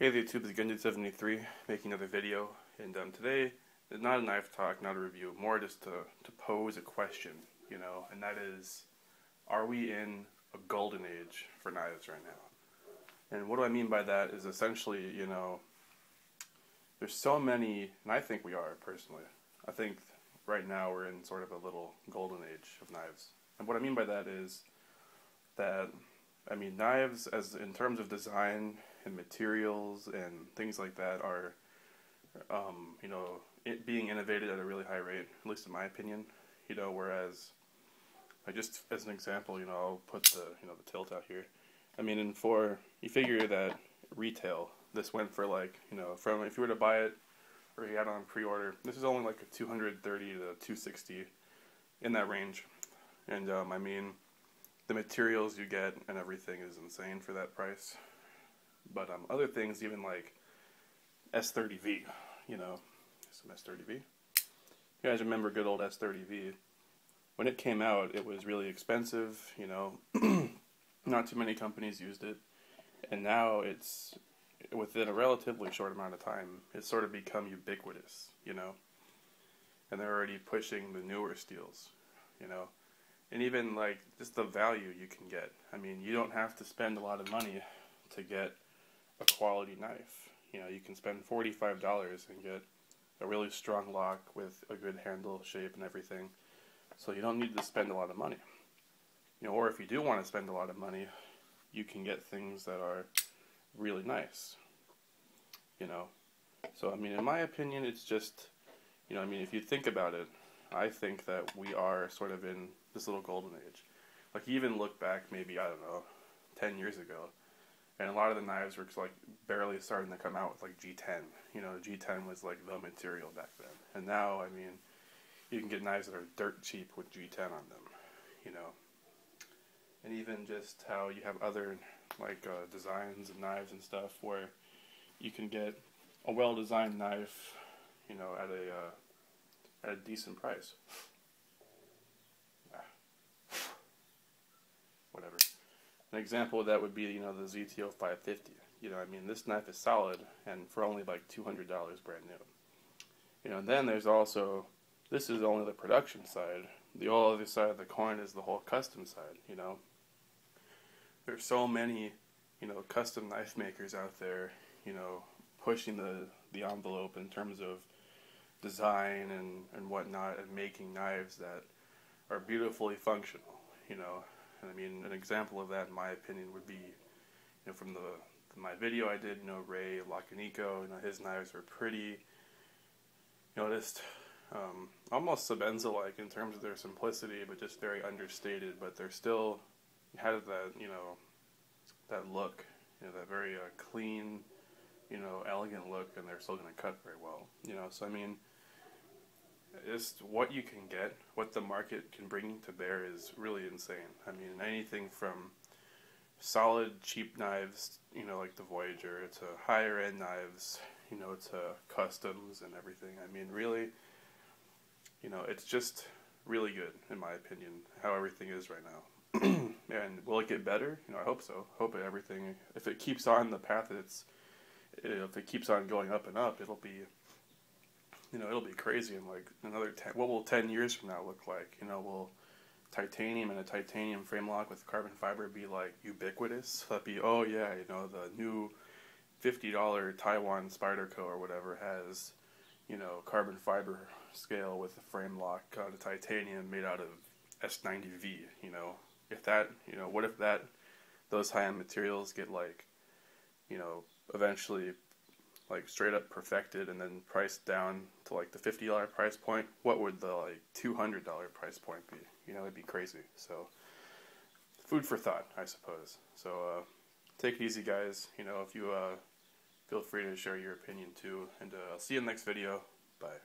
Hey the YouTube, it's Gundude73 making another video, and today is not a knife talk, not a review, more just to pose a question, and that is, are we in a golden age for knives right now? And what do I mean by that is essentially, there's so many, and I think we are personally. I think right now we're in sort of a little golden age of knives. And what I mean by that is that, knives as in terms of design and materials and things like that are, being innovated at a really high rate, at least in my opinion. Whereas, just as an example, I'll put the tilt out here. You figure that retail, this went for from if you were to buy it or you had it on pre-order, this is only like a 230 to 260 in that range. And the materials you get and everything is insane for that price. But other things, even like S30V, some S30V. You guys remember good old S30V? When it came out, it was really expensive, not too many companies used it. And now it's, within a relatively short amount of time, it's sort of become ubiquitous, And they're already pushing the newer steels, And even just the value you can get. You don't have to spend a lot of money to get a quality knife. You can spend $45 and get a really strong lock with a good handle shape and everything. So you don't need to spend a lot of money. Or if you do want to spend a lot of money, you can get things that are really nice. So in my opinion, it's just, if you think about it, I think that we are sort of in this little golden age. Even look back maybe, 10 years ago, and a lot of the knives were barely starting to come out with G10. G10 was the material back then. And now, you can get knives that are dirt cheap with G10 on them, And even just how you have other designs of knives and stuff where you can get a well-designed knife, at a decent price. Whatever. An example of that would be, the ZTO 550. This knife is solid, and for only $200 brand new. And then there's also, this is only the production side. The whole other side of the coin is the whole custom side, There's so many, custom knife makers out there, pushing the envelope in terms of design and whatnot, and making knives that are beautifully functional, an example of that, in my opinion, would be, from my video I did, Ray Lacanico, his knives are pretty, just almost Sebenza-like in terms of their simplicity, but just very understated, but they're still, have that, that look, that very clean, elegant look, and they're still going to cut very well, so just what you can get, what the market can bring to bear is really insane. Anything from solid, cheap knives, like the Voyager, to higher end knives, to customs and everything. Really, it's just really good, in my opinion, how everything is right now. And will it get better? I hope so. Hope everything, if it keeps on the path that if it keeps on going up and up, it'll be, it'll be crazy in another 10, what will 10 years from now look like? Will titanium and a titanium frame lock with carbon fiber be ubiquitous? That'd be, oh yeah, the new $50 Taiwan Spyderco or whatever has, carbon fiber scale with a frame lock on a titanium made out of S90V, if that, what if those high-end materials get eventually straight up perfected and then priced down to the $50 price point? What would the $200 price point be? It'd be crazy. So food for thought, I suppose. So take it easy, guys. If you feel free to share your opinion too, and I'll see you in the next video. Bye.